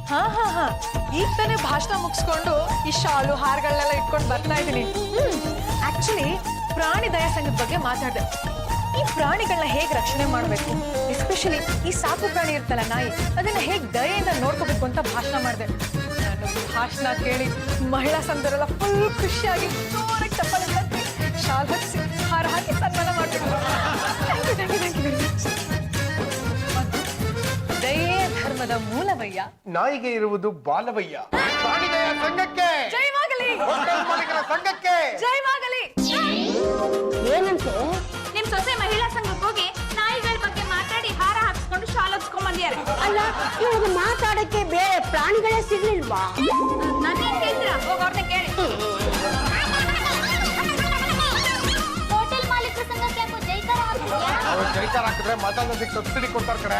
ಹಾ ಹಾ ಹಾ ಈಗ ತಾನೇ ಭಾಷಣ ಮುಗಿಸ್ಕೊಂಡು ಈ ಶಾಲು ಹಾರಗಳನ್ನೆಲ್ಲ ಇಟ್ಕೊಂಡು ಬರ್ತಾ ಇದ್ದೀನಿ. ಆಕ್ಚುಲಿ ಪ್ರಾಣಿ ದಯಾ ಸಂಘದ ಬಗ್ಗೆ ಮಾತಾಡಿದೆ. ಈ ಪ್ರಾಣಿಗಳನ್ನ ಹೇಗೆ ರಕ್ಷಣೆ ಮಾಡಬೇಕು, ಎಸ್ಪೆಷಲಿ ಈ ಸಾಕು ಪ್ರಾಣಿ ಇರ್ತಲ್ಲ ನಾಯಿ, ಅದನ್ನ ಹೇಗೆ ದಯೆಯಿಂದ ನೋಡ್ಕೋಬೇಕು ಅಂತ ಭಾಷಣ ಮಾಡಿದೆ. ನಾನು ಭಾಷಣ ಕೇಳಿ ಮಹಿಳಾ ಸಂಘದವರೆಲ್ಲ ಫುಲ್ ಖುಷಿಯಾಗಿ ಜೋರಾಗಿ ಚಪ್ಪಲಿ ತಟ್ಟಿ ಶಾಲ್ ಹಚ್ಚಿ ಹಾರ ಹಾಕಿ ಸನ್ಮಾನ ಮಾಡ್ತಿದ್ರು. ದಯೆ ಧರ್ಮದ ಮೂಲವಯ್ಯ, ನಾಯಿಗೆ ಇರುವುದು ಬಾಲವಯ್ಯ. ಪ್ರಾಣಿ ದಯಾ ಸಂಘಕ್ಕೆ ಜಯವಾಗಲಿ, ಹೋಟೆಲ್ ಮಾಲೀಕರ ಸಂಘಕ್ಕೆ ಜಯವಾಗಲಿ. ಏನಂತೆ? ನಿಮ್ ಸೊಸೆ ಮಹಿಳಾ ಸಂಘಕ್ಕೆ ಹೋಗಿ ನಾಯಿಗಳ ಬಗ್ಗೆ ಮಾತಾಡಿ ಹಾರ ಹಾಕ್ಸ್ಕೊಂಡು ಶಾಲ್ ಹಚ್ಕೊಂಡ್ ಬಂದಿದ್ದಾರೆ. ಅಲ್ಲ, ಇವಾಗ ಮಾತಾಡಕ್ಕೆ ಬೇರೆ ಪ್ರಾಣಿಗಳೇ ಸಿಗ್ಲಿಲ್ವಾ? ನಾನೇನ್ ಕೇಳ್ತೀರಾ? ಹೋಗಿ ಅವ್ರನ್ನ ಕೇಳಿ. ಹೋಟೆಲ್ ಮಾಲೀಕರ ಸಂಘಕ್ಕೆ ಯಾಕೋ ಜೈಕಾರ ಹಾಕ್ತಿದ್ಯಾ? ಅವ್ರು ಜೈಕಾರ ಹಾಕಿದ್ರೆ ಮಾತಾಡೋದಕ್ಕೆ ಸಬ್ಸಿಡಿ ಕೊಡ್ತಾರೆ ಕಡೆ.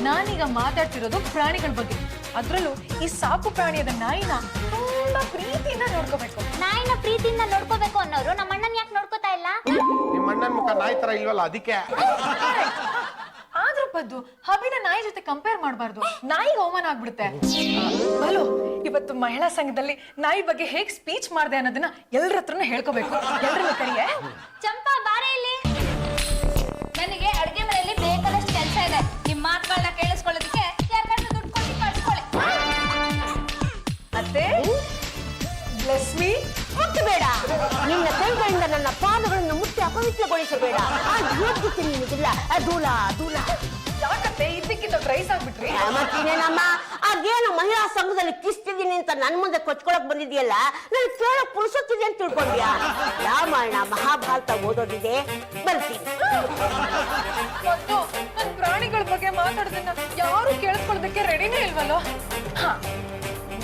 ನಾನೀಗ ಮಾತಾಡ್ತಿರೋದು ಪ್ರಾಣಿಗಳ ಬಗ್ಗೆ, ಅದ್ರಲ್ಲೂ ಈ ಸಾಕು ಪ್ರಾಣಿಯಾದ ನಾಯಿನ ತುಂಬಾ ಪ್ರೀತಿಯಿಂದ ನೋಡ್ಕೋಬೇಕು. ನಾಯಿನ ಪ್ರೀತಿಯಿಂದ ನೋಡ್ಕೋಬೇಕು ಅನ್ನೋರು ನಮ್ಮ ಅಣ್ಣನ್ ಯಾಕೆ ನೋಡ್ಕೋತಾ ಇಲ್ಲ? ನಿಮ್ಮ ಅಣ್ಣನ ಮುಖ ನಾಯಿ ತರ ಇಲ್ವಲ್ಲ, ಅದಕ್ಕೆ. ಆದ್ರೂ ಪದ್ದು ಹಬಿನ ನಾಯಿ ಜೊತೆ ಕಂಪೇರ್ ಮಾಡಬಾರ್ದು, ನಾಯಿಗೆ ಅವಮಾನ ಆಗ್ಬಿಡುತ್ತೆ. ಬಲು ಇವತ್ತು ಮಹಿಳಾ ಸಂಘದಲ್ಲಿ ನಾಯಿ ಬಗ್ಗೆ ಹೇಗ್ ಸ್ಪೀಚ್ ಮಾಡಿದೆ ಅನ್ನೋದನ್ನ ಎಲ್ಲರ ಹತ್ರನೂ ಹೇಳ್ಕೋಬೇಕು. ಎಲ್ಲರನ್ನ ಕರಿಯೇ. ಚಂಪಾ ಬಾರೆ ಇಲ್ಲಿ. ನನಗೆ ಅಡ್ಗೆ ಮನೆಯಲ್ಲಿ ಬೇಕಾದಷ್ಟು ಕೆಲಸ ಇದೆ. ನಿಮ್ ಮಾತುಗಳನ್ನ ಕೇಳಿಸ್ಕೊಳ್ಳೋದಕ್ಕೆ ಯಾರನ್ನ ದುಡ್ಡು ಕೊಟ್ಟು ಕಳ್ಸ್ಕೊಳ್ಳಿ. ಅತ್ತೆ ಬ್ಲೆಸ್ ಮೀ. ಮುಟ್ಟಬೇಡ, ನಿನ್ನ ಕೈಗಳಿಂದ ನನ್ನ ಪಾದಗಳನ್ನು ಮುಟ್ಟಿ ಅಪವಿತ್ರಗೊಳಿಸಬೇಡ. ಆ ಯೋಗ್ಯತೆ ನಿನಗಿಲ್ಲ. ದೂಲ ದೂಲ. ಯಾಕತ್ತೆ ಇದಕ್ಕಿಂತ ರೈಸ್ ಆಗ್ಬಿಟ್ರಿ? ಮತ್ತಿನೇನಮ್ಮ, ಅದೇನು ಮಹಿಳಾ ಸಂಘದಲ್ಲಿ ಕಿಸ್ತಿದ್ದೀನಿ ಅಂತ ನನ್ ಮುಂದೆ ಕೊಚ್ಕೊಳಕ್ ಬಂದಿದ್ಯಲ್ಲ, ನನ್ ಕೇಳಕ್ ಪುರುಸೊತ್ತಿದೆ ಅಂತ ತಿಳ್ಕೊಂಡ್ಯಾ? ರಾಮಾಯಣ ಮಹಾಭಾರತ ಓದೋದಿದೆ, ಬರ್ತೀನಿ. ಮತ್ತು ನನ್ ಪ್ರಾಣಿಗಳ ಬಗ್ಗೆ ಮಾತಾಡೋದನ್ನ ಯಾರು ಕೇಳಿಸ್ಕೊಳ್ಳೋದಕ್ಕೆ ರೆಡಿನೇ ಇಲ್ವಲ್ಲೋ?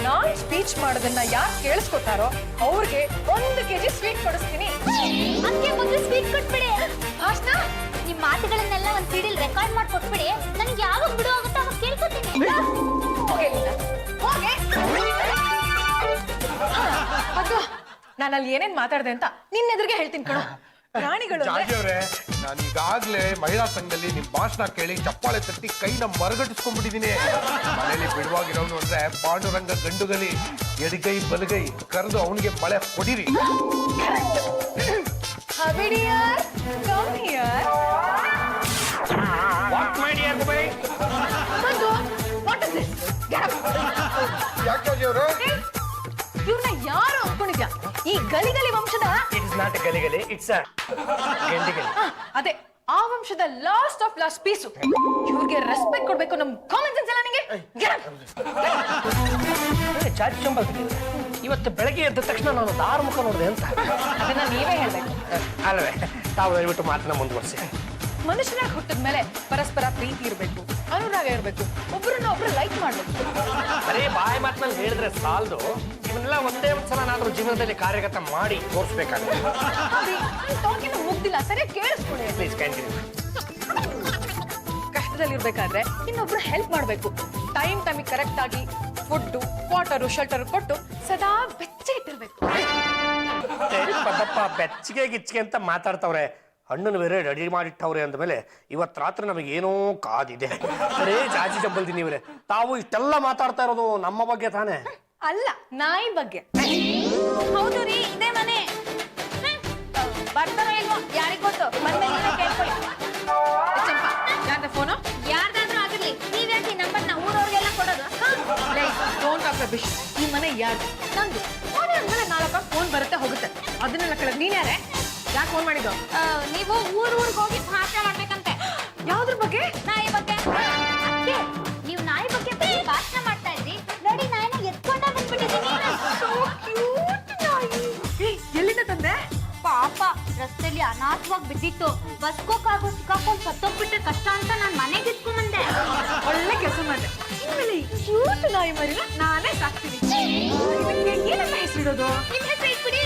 ನಾನ್ ಸ್ಪೀಚ್ ಮಾಡೋದನ್ನ ಯಾರು ಕೇಳಿಸ್ಕೊತಾರೋ ಅವ್ರಿಗೆ 1 kg ಸ್ವೀಟ್ ಕೊಡಿಸ್ತೀನಿ. ಅದಕ್ಕೆ ಮೊದಲು ಸ್ವೀಟ್ ಕೊಟ್ಬಿಡಿ. ಭಾಷಣ ನಿಮ್ ಮಾತುಗಳನ್ನೆಲ್ಲ ಒಂದ್ ಸಿಡಿಲ್ ರೆಕಾರ್ಡ್ ಮಾಡಿ ಕೊಟ್ಬಿಡಿ. ನನಗೆ ಯಾವಾಗ ಬಿಡು ಆಗುತ್ತೋ ಅವಾಗ ಕೇಳ್ಕೊತೀನಿ. ಅದು ನಾನು ಅಲ್ಲಿ ಏನೇನ್ ಮಾತಾಡ್ದೆ ಅಂತ ನಿನ್ನೆದುರಿಗೆ ಹೇಳ್ತೀನಿ ಕಣೋ. ಪ್ರಾಣಿಗಳು ಜಾಜಿ ಅವ್ರೆ, ನಾನು ಈಗಾಗ್ಲೇ ಮಹಿಳಾ ಸಂಘದಲ್ಲಿ ನಿಮ್ ಭಾಷಣ ಕೇಳಿ ಚಪ್ಪಾಳೆ ತಟ್ಟಿ ಕೈನ ಮರಗಟ್ಟಿಸ್ಕೊಂಡ್ಬಿಟ್ಟಿದೀನಿ. ಮನೇಲಿ ಬಿಡುವಾಗಿರೋನು ಅಂದ್ರೆ ಪಾಂಡುರಂಗ ಗಂಡುಗಲಿ, ಎಡಗೈ ಬಲಗೈ ಕರೆದು ಅವನಿಗೆ ಬಳೆ ಕೊಡಿರಿ. ಯಾಕೆ ಜಾಜಿ ಅವ್ರೆ? ಇವ್ರನ್ನ ಯಾರು ಅನ್ಕೊಂಡಿದ್ಯಾ? ಈ ಗಲಿಗಲಿ ವಂಶದ ಅದೇ ಆ ವಂಶದ ಲಾಸ್ಟ್ ಆಫ್ ಲಾಸ್ಟ್ ಪೀಸು. ಇವ್ರಿಗೆ ರೆಸ್ಪೆಕ್ಟ್ ಕೊಡ್ಬೇಕು. ನಮ್ ಕಾಮನ್ ಸೆನ್ಸ್ ಎಲ್ಲ ನಿಂಗೆ. ಚಾಚಿ ಚಂಬಲ್ ಇವತ್ತು ಬೆಳಗ್ಗೆ ಎದ್ದ ತಕ್ಷಣ ನಾನು ದಾರು ಮುಖ ನೋಡಿದೆ ಅಂತ. ಅದನ್ನ ನೀವೇ ಹೇಳ್ಬೇಕು. ಅಲ್ಲವೇ, ತಾವು ದಯವಿಟ್ಟು ಮಾತನ್ನ ಮುಂದುವರಿಸಿ. ಮನುಷ್ಯನಾಗಿ ಹುಟ್ಟಿದ ಮೇಲೆ ಪರಸ್ಪರ ಪ್ರೀತಿ ಇರಬೇಕು, ಅನುರಾಗ ಇರಬೇಕು, ಒಬ್ಬರನ್ನ ಒಬ್ರು ಲೈಕ್ ಮಾಡ್ಬೇಕು. ಬರೀ ಬಾಯಿ ಮಾತಿನಲ್ಲಿ ಹೇಳಿದ್ರೆ ಸಾಲದು, ಇವನ್ನೆಲ್ಲ ಒಂದೇ ಒಂದ್ಸಲನಾದ್ರೂ ಜೀವನದಲ್ಲಿ ಕಾರ್ಯಗತ ಮಾಡಿ ತೋರ್ಸಬೇಕಾಗುತ್ತೆ. ಮುಗ್ದಿಲ್ಲ, ಸರಿಯಾಗಿ ಕೇಳಿಸ್ಕೊಳ್ಳಿ. Please continue. ಕಷ್ಟದಲ್ಲಿ ಇರ್ಬೇಕಾದ್ರೆ ಇನ್ನೊಬ್ರು ಹೆಲ್ಪ್ ಮಾಡ್ಬೇಕು. ಟೈಮಿಗೆ ಕರೆಕ್ಟ್ ಆಗಿ ಫುಡ್, ವಾಟರು, ಶೆಲ್ಟರ್ ಕೊಟ್ಟು ಸದಾ ಬೆಚ್ಚಗೆ ಇಟ್ಟಿರ್ಬೇಕು. ಪದಪ್ಪ ಬೆಚ್ಚಗೆ ಗಿಚ್ಚಿಗೆ ಅಂತ ಮಾತಾಡ್ತವ್ರೆ. ಹಣ್ಣನ್ನು ಬೇರೆ ರೆಡಿ ಮಾಡಿಟ್ಟವ್ರೆ ಅಂದಮೇಲೆ ಇವತ್ತು ರಾತ್ರಿ ನಮಗೇನೋ ಕಾದಿದೆ. ಅರೇ ಜಾಜಿ ಜಂಬಲ್ದಿ ನೀವ್ರೆ, ತಾವು ಇಷ್ಟೆಲ್ಲ ಮಾತಾಡ್ತಾ ಇರೋದು ನಮ್ಮ ಬಗ್ಗೆ ತಾನೇ? ಅಲ್ಲ, ನಾಯಿ ಬಗ್ಗೆ. ಹೌದು ರೀ, ಇದೇ ಮನೆ. ಬರ್ತಾರೋ ಇಲ್ವೋ ಯಾರಿಗ್ ಗೊತ್ತು. ಬಂದ್ಮೇಲೆ ನೀವೇ ಕೇಳ್ಕೊಳ್ಳಿ. ಯಾರ್ದ ಫೋನು? ಯಾರ್ದಾದ್ರೂ ಆಗಿರ್ಲಿ, ನೀವ್ಯಾಕೆ ನಂಬರ್ನ ಊರವ್ರಿಗೆಲ್ಲ ಕೊಡೋದು? Don't talk rubbish. ಈ ಮನೆ ಯಾರ್ದು? ನಂದು. ಫೋನ್ ಅಂದ್ಮೇಲೆ 4 ಫೋನ್ ಬರುತ್ತೆ ಹೋಗುತ್ತೆ. ಅದನ್ನೆಲ್ಲ ಕೇಳೋದು ನೀನ್ ಯಾರೇ? ಯಾಕೆ ಫೋನ್ ಮಾಡಿದ್ದು? ನೀವು ಊರಿಗೆ ಹೋಗಿ ಭಾಷಣ ಮಾಡ್ಬೇಕಂತೆ. ಯಾವ್ದ್ರ ಬಗ್ಗೆ? ನಾಯಿ ಬಗ್ಗೆ. ಅಕ್ಕೆ, ನೀವು ನಾಯಿ ಬಗ್ಗೆ ಭಾಷಣ ಮಾಡ್ತಾ ಇದ್ರಿ ನೋಡಿ, ನಾಯಿನ ಎತ್ಕೊಂಡ ಬಂದ್ಬಿಟ್ಟಿದ್ದೀನಿ. ಎಲ್ಲಿಂದ ತಂದೆ? ಪಾಪ ರಸ್ತೆಯಲ್ಲಿ ಅನಾಥವಾಗಿ ಬಿದ್ದಿತ್ತು. ಬಸ್ಕೋಕಾಗೋ ಸಿಕ್ಕಾಕೊಂಡು ಸತ್ತೋಗ್ಬಿಟ್ರೆ ಕಷ್ಟ ಅಂತ ನಾನು ಮನೆಗೆ ಇಟ್ಕೊಂಡ್ಬಂದೆ. ಒಳ್ಳೆ ಕೆಲಸ ಮಾಡಿದೆ. ಇನ್ಮೇಲೆ ಕ್ಯೂಟ್ ನಾಯಿ ಮರಿನ ನಾನೇ ಸಾಕ್ತೀನಿ. ಏನಂತ ಹೆಸರಿಡೋದು? ನಿಮ್ ಹೆಸರು ಇಟ್ಬಿಡಿ.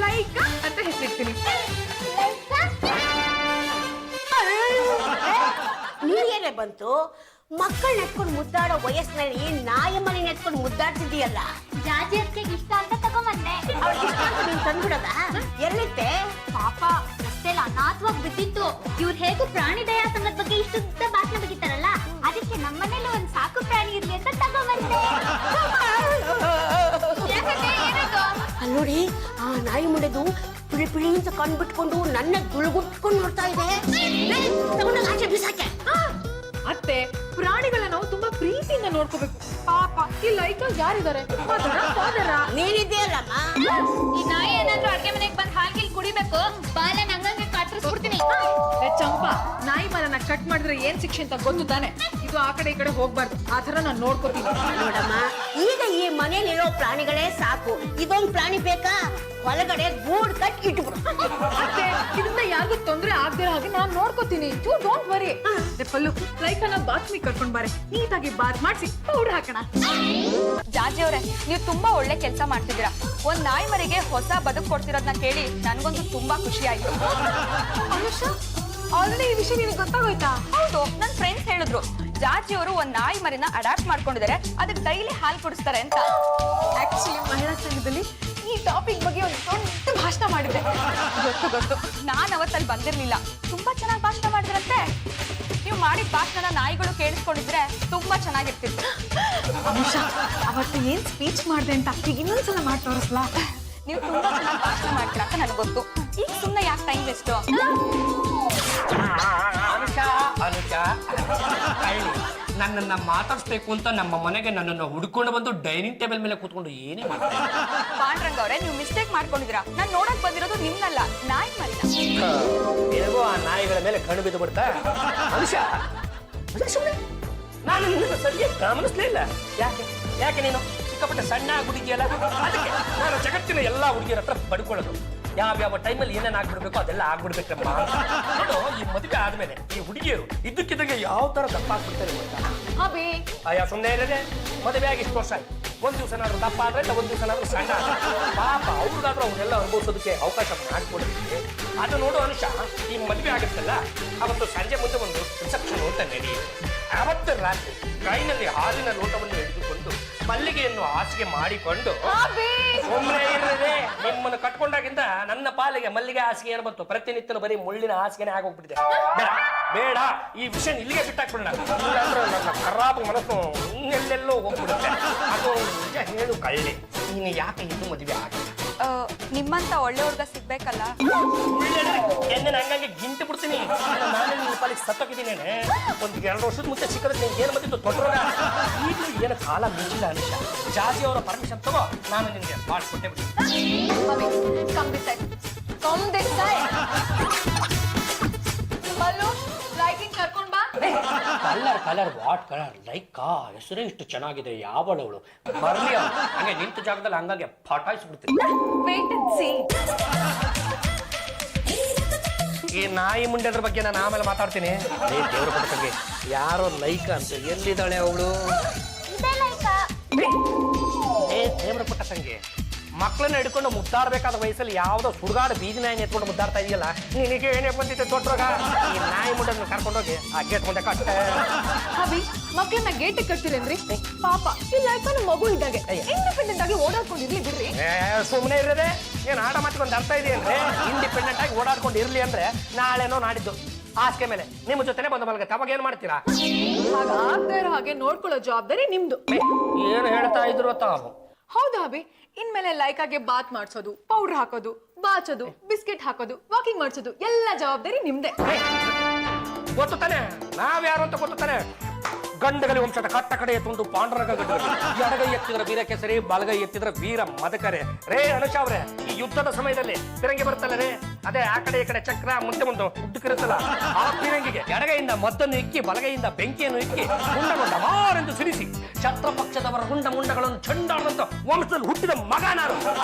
ಲೈಕ್ ಅಂತ ಹೆಸರಿಡ್ತೀನಿ. ನೀನೇನೆ ಬಂತು? ಮಕ್ಕಳು ನೆಟ್ಕೊಂಡು ಮುದ್ದಾಡೋ ವಯಸ್ಸಿನಲ್ಲಿ ನಾಯಿ ಮನೆ ನೆಟ್ಕೊಂಡು ಮುದ್ದಾಡ್ತಿದೀಯಲ್ಲ. ಜಾಜಿ ಅತ್ತಿಗೆ ಇಷ್ಟ ಅಂತ ತಗೊಂಬಂದೆ. ಅವ್ರಿಗೆ ಇಷ್ಟ ಅಂತ ನೀನ್ ತಂದ್ಬಿಡದ? ಎಲ್ಲಿತ್ತೆ? ಪಾಪ ಹೊಟ್ಟೆಲ್ ಅನಾಥವಾಗಿ ಬಿದ್ದಿತ್ತು. ಇವ್ರು ಹೇಗೂ ಪ್ರಾಣಿ ದಯಾ ಸಂಘದ ಬಗ್ಗೆ ಇಷ್ಟು ಉದ್ದ ಭಾಷಣ ಬಗಿತಾರಲ್ಲ, ಅದಕ್ಕೆ ನಮ್ಮನೇಲಿ ಒಂದ್ ಸಾಕು ಪ್ರಾಣಿ ಇರ್ಲಿ ಅಂತ ತಗೊಂಡ್ಬಂದೆ. ಅಲ್ಲಿ ನೋಡಿ ಆ ನಾಯಿ ಮುಂಡೆದು ಪಿಳಿ ಪಿಳಿ ಅಂತ ಕಣ್ ಬಿಟ್ಕೊಂಡು ನನ್ನ ಗುಳ್ಗುಟ್ಕೊಂಡು ನೋಡ್ತಾ ಇದೆ. ತಗೊಂಡಾಗ ಆಚೆ ಬಿಸಾಕೆ. ಅತ್ತೆ, ಪ್ರಾಣಿಗಳನ್ನ ನಾವು ತುಂಬಾ ಪ್ರೀತಿಯಿಂದ ನೋಡ್ಕೋಬೇಕು. ಪಾಪ ಈ ಲೈಕಲ್ಲಿ ಯಾರಿದ್ದಾರೆ? ನೀನಿದೆಯಲ್ಲಮ್ಮ. ಈ ನಾಯಿ ಏನಾದ್ರೂ ಅಡ್ಗೆ ಮನೆಗೆ ಬಂದ್ ಹಾಲ್ಗಿಲ್ ಕುಡಿಬೇಕು, ಬಾಲ ನಂಗಂಗೆ ಕತ್ತರಿಸ್ಬಿಡ್ತೀನಿ. ಚಂಪಾ, ನಾಯಿ ಮರನ ಕಟ್ ಮಾಡಿದ್ರೆ ಏನ್ ಶಿಕ್ಷೆ ಅಂತ ಗೊತ್ತು ತಾನೆ? ಇದು ಆ ಕಡೆ ಈ ಕಡೆ ಹೋಗ್ಬಾರ್ದು. ಆ ತರ ನಾನು ನೋಡ್ಕೋತೀನಿ. ನೋಡಮ್ಮ, ಈಗ ಈ ಮನೇಲಿರೋ ಪ್ರಾಣಿಗಳೇ ಸಾಕು. ಇದೊಂದು ಪ್ರಾಣಿ ಬೇಕಾ? ಹೊಲಗಡೆ ಗೂಡ್ ಕಟ್ ಇಟ್ಬಿಡು. ಅತ್ತೆ, ಇದರಿಂದ ಯಾರಿಗೂ ತೊಂದ್ರೆ ಆಗದಿರೋ ಹಾಗೆ ನಾನ್ ನೋಡ್ಕೋತೀನಿ. You don't worry. ಪಲ್ಲು, ಲೈಕನ್ನ ಬಾತ್ಮಿ ಕರ್ಕೊಂಡ್ ಬಾರೆ, ನೀಟಾಗಿ ಬಾತ್ ಮಾಡಿಸಿ ಪೌಡರ್ ಹಾಕೋಣ. ಜಾಜಿ ಅವರೇ, ನೀವು ತುಂಬಾ ಒಳ್ಳೆ ಕೆಲಸ ಮಾಡ್ತಿದ್ದೀರಾ. ಒಂದ್ ನಾಯಿ ಮರಿಗೆ ಹೊಸ ಬದುಕು ಕೊಡ್ತಿರೋದನ್ನ ಕೇಳಿ ನನ್ಗಂತೂ ತುಂಬಾ ಖುಷಿ ಆಯ್ತು. ಅನುಷಾ, ಆಲ್ರೆಡಿ ಈ ವಿಷಯ ನಿನಗೆ ಗೊತ್ತಾಗೋಯ್ತಾ? ಹೌದು, ನನ್ನ ಫ್ರೆಂಡ್ಸ್ ಹೇಳಿದ್ರು ಜಾಜಿ ಅವರು ಒಂದ್ ನಾಯಿ ಮರಿನ ಅಡಾಪ್ಟ್ ಮಾಡ್ಕೊಂಡಿದ್ದಾರೆ, ಅದಕ್ಕೆ ಡೈಲಿ ಹಾಲು ಕುಡಿಸ್ತಾರೆ ಅಂತ. ಆಕ್ಚುಲಿ ಮಹಿಳಾ ಸಂಘದಲ್ಲಿ ಈ ಟಾಪಿಕ್ ಬಗ್ಗೆ ಒಂದು ದೊಡ್ಡ ಭಾಷಣ ಮಾಡಿದ್ದೆ. ಗೊತ್ತು. ನಾನ್ ಅವತ್ತಲ್ಲಿ ಬಂದಿರ್ಲಿಲ್ಲ. ತುಂಬಾ ಚೆನ್ನಾಗಿ ಭಾಷಣ ಮಾಡಿದ್ರಂತೆ. ನೀವು ಮಾಡಿದ ಭಾಷಣ ನಾಯಿಗಳು ಕೇಳಿಸ್ಕೊಂಡಿದ್ರೆ ತುಂಬಾ ಚೆನ್ನಾಗಿರ್ತಿತ್ತು. ಅನುಷಾ, ಅವತ್ತು ಏನ್ ಸ್ಪೀಚ್ ಮಾಡಿದೆ ಅಂತ ಈಗ ಇನ್ನೊಂದ್ಸಲ ಮಾಡಿ ತೋರಿಸ್ಲಾ? ನೀವು ತುಂಬಾ ಚೆನ್ನಾಗಿ ಭಾಷಣ ಮಾಡ್ತೀರಾ ಅಂತ ನನಗೆ ಗೊತ್ತು. ಈಗ ಸುಮ್ಮನೆ ಯಾಕೆ ಟೈಮ್ ವೇಸ್ಟ್? ಅನುಷಾ, ನನ್ನನ್ನ ಮಾತಾಡಿಸ್ಬೇಕು ಅಂತ ನಮ್ಮ ಮನೆಗೆ ನನ್ನನ್ನು ಹುಡ್ಕೊಂಡು ಬಂದು ಡೈನಿಂಗ್ ಟೇಬಲ್ ಮೇಲೆ ಕೂತ್ಕೊಂಡು ಏನೇ ಮಾಡ್ತಾರೆ. ಪಾಂಡ್ರಂಗ್ ಅವರೇ, ನೀವು ಮಿಸ್ಟೇಕ್ ಮಾಡ್ಕೊಂಡಿದ್ದೀರಾ. ನಾನ್ ನೋಡಕ್ ಬಂದಿರೋದು ನಿಮ್ನಲ್ಲ, ನಾಯಿ ಮರಿನ. ಹೇಗೋ ಆ ನಾಯಿಗಳ ಮೇಲೆ ಕಣ್ಣು ಬಿದ್ದು ಬಿಡ್ತಾ. ಅನುಷಾ, ನಾನು ನಿನ್ನ ಸರಿಯಾಗಿ ಗಮನಿಸ್ಲೇ ಇಲ್ಲ. ಯಾಕೆ ನೀನು ಸಿಕ್ಕಾಪಟ್ಟೆ ಸಣ್ಣ ಆಗ್ಬಿಟ್ಟಿದ್ಯಲ್ಲ? ಅದಕ್ಕೆ ನಾನು ಜಗತ್ತಿನ ಎಲ್ಲಾ ಹುಡುಗಿಯರ ಹತ್ರ ಬಡ್ಕೊಳ್ಳೋದು. ಯಾವ ಟೈಮಲ್ಲಿ ಏನೇನು ಆಗ್ಬಿಡ್ಬೇಕು ಅದೆಲ್ಲ ಆಗ್ಬಿಡ್ಬೇಕಮ್ಮ. ನೋಡು, ಈ ಮದುವೆ ಆದ್ಮೇಲೆ ಈ ಹುಡುಗಿಯರು ಇದ್ದಕ್ಕಿದ್ದಂಗೆ ಯಾವ ತರ ದಪ್ಪ ಆಗ್ಬಿಡ್ತಾರೆ ಗೊತ್ತಾ? ಅಬಿ, ಅಯ್ಯ ಸುಮ್ಮನೆ ಇರದೆ, ಮದುವೆ ಆಗಿ ಇಷ್ಟು ವರ್ಷ ಆಯ್ತು. ಒಂದ್ ದಿವಸನಾದ್ರೂ ದಪ್ಪ ಆದ್ರೆ ಇಲ್ಲ ಒಂದ್ ದಿವಸನಾದ್ರೂ ಸಣ್ಣ ಆದ್ರೆ ಪಾಪ ಅವ್ರಿಗಾದ್ರೂ ಅವನ್ನೆಲ್ಲ ಅನುಭವಿಸೋದಕ್ಕೆ ಅವಕಾಶ ಮಾಡಿಕೊಡ್ತೀವಿ. ಅದು ನೋಡು ಅನುಷಾ, ಈ ಮದುವೆ ಆಗುತ್ತಲ್ಲ ಅವತ್ತು ಸಂಜೆ ಮುಂದೆ ಒಂದು ರಿಸೆಪ್ಷನ್ ಅಂತ ನಡೆಯುತ್ತೆ. ಅವತ್ತು ರಾತ್ರಿ ಕೈನಲ್ಲಿ ಹಾಲಿನ ಲೋಟವನ್ನು ಹಿಡಿದುಕೊಂಡು ಮಲ್ಲಿಗೆಯನ್ನು ಹಾಸಿಗೆ ಮಾಡಿಕೊಂಡು ಒಮ್ಮೆ ಇರದೆ ನಿಮ್ಮನ್ನು ಕಟ್ಕೊಂಡಾಗಿಂದ ನನ್ನ ಪಾಲಿಗೆ ಮಲ್ಲಿಗೆ ಹಾಸಿಗೆ ಏನು ಬಂತು? ಪ್ರತಿನಿತ್ಯನು ಬರೀ ಮುಳ್ಳಿನ ಹಾಸಿಗೆನೆ ಆಗೋಗ್ಬಿಟ್ಟಿದೆ. ಬೇಡ, ಈ ವಿಷಯ ಇಲ್ಲಿಗೆ ಬಿಟ್ಟಾಕ್ಬಿಡೋಣ. ಇಲ್ಲಾಂದ್ರೆ ನನ್ನ ಖರಾಬ್ ಮನಸ್ಸು ಇನ್ನೆಲ್ಲೆಲ್ಲೋ ಹೋಗ್ಬಿಡುತ್ತೆ. ಅದು ನಿಜ ಹೇಳು ಕಳ್ಳಿ, ನೀನು ಯಾಕೆ ಇದು ಮದುವೆ ಆಗಿಲ್ಲ? ನಿಮ್ಮಂತ ಒಳ್ಳೆ ಹುಡುಗ ಸಿಗ್ಬೇಕಲ್ಲ. ಎಣ್ಣೆ ಹಂಗಾಗಿ ಗಿಂಟು ಬಿಡ್ತೀನಿ. ನಾನೇ ನಿನ್ನ ಪಾಲಿಗೆ ಸತ್ತೋಗಿದ್ದೀನಿ. ಒಂದು 2 ವರ್ಷದ ಮುಂಚೆ ಸಿಕ್ಕದ್ರೆ ನಿನ್ಗೆ ಏನು ಬಂದಿತ್ತು ತೊಟ್ಟರೋಗ. ಈಗಲೂ ಏನು ಕಾಲ ಮಿಂಚಿಲ್ಲ ಅನುಷಾ. ಜಾಜಿ ಅವರ ಪರ್ಮಿಷನ್ ತಗೋ, ನಾನು ನಿನಗೆ ಮಾಡಿಕೊಟ್ಟೆ ಬಿಡಿ. ಲೈಕಿಂಗ್ ಕರ್ಕೊಂಡ್ ಬಾ. Colour what colour? ಲೈಕ್ ಹೆಸರೇ ಇಷ್ಟು ಚೆನ್ನಾಗಿದೆ. ಯಾವಳವಳು ಬರ್ಲಿ ಅವಳು. ಹಂಗೆ ನಿಂತ ಜಾಗದಲ್ಲಿ ಹಂಗಾಗಿ ಪಟಾಯಿಸ್ಬಿಡ್ತೀನಿ. Wait and sea. ಈ ನಾಯಿ ಮುಂಡೆದ್ರ ಬಗ್ಗೆ ನಾನು ಆಮೇಲೆ ಮಾತಾಡ್ತೀನಿ. ದೇವ್ರ ಪಟ್ಟಂಗೆ ಯಾರೋ ಲೈಕ ಅಂತ, ಎಲ್ಲಿದ್ದಾಳೆ ಅವಳು? ದೇವ್ರ ಪಟ್ಟ ಸಂಗೆ ಮಕ್ಕಳನ್ನ ಹಿಡ್ಕೊಂಡು ಮುದ್ದಾಡಬೇಕಾದ ವಯಸ್ಸಲ್ಲಿ ಯಾವ್ದೋ ಸುಡುಗಾಡ ಬೀದಿ ನಾಯಿನ ಎತ್ಕೊಂಡು ಮುದ್ದಾಡ್ತಾ ಇದೆಯಲ್ಲ, ನಿನಗೆ ಏನೇ ಬಂದಿದೆ ತೊಟ್ರಾಗ? ಈ ನಾಯಿ ಮುಂಡನ್ನು ಕರ್ಕೊಂಡೋಗಿ ಆ ಗೇಟ್ ಮುಂದೆ ಕಟ್ಟೆ. ಅಭಿ, ಮಕ್ಕಳನ್ನ ಗೇಟ್ ಕಟ್ತೀರೇನ್ರಿ? ಪಾಪ ಈ ಲೈಫನ್ನು ಮಗು ಇದ್ದಾಗೆ ಇಂಡಿಪೆಂಡೆಂಟ್ ಆಗಿ ಓಡಾಡ್ಕೊಂಡಿರ್ಲಿ ಬಿಡ್ರಿ. ಸುಮ್ಮನೆ ಇರದೆ ಏನ್ ಆಟ ಮಾತಿಗೊಂದು ಅರ್ಥ ಇದೆ ಅಂದ್ರೆ, ಇಂಡಿಪೆಂಡೆಂಟ್ ಆಗಿ ಓಡಾಡ್ಕೊಂಡು ಇರ್ಲಿ ಅಂದ್ರೆ ನಾಳೆನೋ ನಾಡಿದ್ದು ಹಾಸಿಗೆ ಮೇಲೆ ನಿಮ್ಮ ಜೊತೆನೆ ಬಂದ ಮಲಗತ್ತೆ. ಅವಾಗ ಏನ್ ಮಾಡ್ತೀರಾ? ಹಾಗಾಗದೇ ಇರೋ ಹಾಗೆ ನೋಡ್ಕೊಳ್ಳೋ ಜವಾಬ್ದಾರಿ ನಿಮ್ದು. ಏನು ಹೇಳ್ತಾ ಇದ್ರು ತಾವು? ಹೌದಾ ಅಭಿ? ಇನ್ಮೇಲೆ ಲೈಕಾಗೆ ಬಾತ್ ಮಾಡ್ಸೋದು, ಪೌಡರ್ ಹಾಕೋದು, ಬಾಚೋದು, ಬಿಸ್ಕೆಟ್ ಹಾಕೋದು, ವಾಕಿಂಗ್ ಮಾಡ್ಸೋದು ಎಲ್ಲ ಜವಾಬ್ದಾರಿ ನಿಮ್ದೆ. ಗೊತ್ತು ತಾನೆ ನಾವ್ಯಾರು ಅಂತ ಗೊತ್ತು ತಾನೆ? ಗಂಡಗಲಿ ವಂಶದ ಕಟ್ಟ ಕಡೆ ಎತ್ತೊಂದು ಪಾಂಡುರಂಗ ಗಂಡಗಲಿ. ಎಡಗೈ ಎತ್ತಿದ್ರ ವೀರ ಕೆಸರಿ, ಬಲಗೈ ಎತ್ತಿದ್ರ ವೀರ ಮದಕರೆ. ರೇ ಅನುಷಾ ಅವ್ರೆ, ಈ ಯುದ್ಧದ ಸಮಯದಲ್ಲಿ ಫಿರಂಗಿ ಬರುತ್ತಲ್ಲ ರೇ, ಅದೇ ಆ ಕಡೆ ಈ ಕಡೆ ಚಕ್ರ ಮುಂದೆ ಉದ್ದಕ್ಕಿರುತ್ತಲ್ಲ, ಆ ಫಿರಂಗಿಗೆ ಎಡಗೈಯಿಂದ ಮದ್ದನ್ನು ಇಕ್ಕಿ ಬಲಗೈಯಿಂದ ಬೆಂಕಿಯನ್ನು ಇಕ್ಕಿ ಗುಂಡಗೊಂಡ ಮಾರೆಂದು ಸಿರಿಸಿ ಶತ್ರು ಪಕ್ಷದವರ ಗುಂಡ ಮುಂಡಗಳನ್ನು ಚಂಡಾಡದಂತ ವಂಶದಲ್ಲಿ ಹುಟ್ಟಿದ ಮಗ ನಾನು.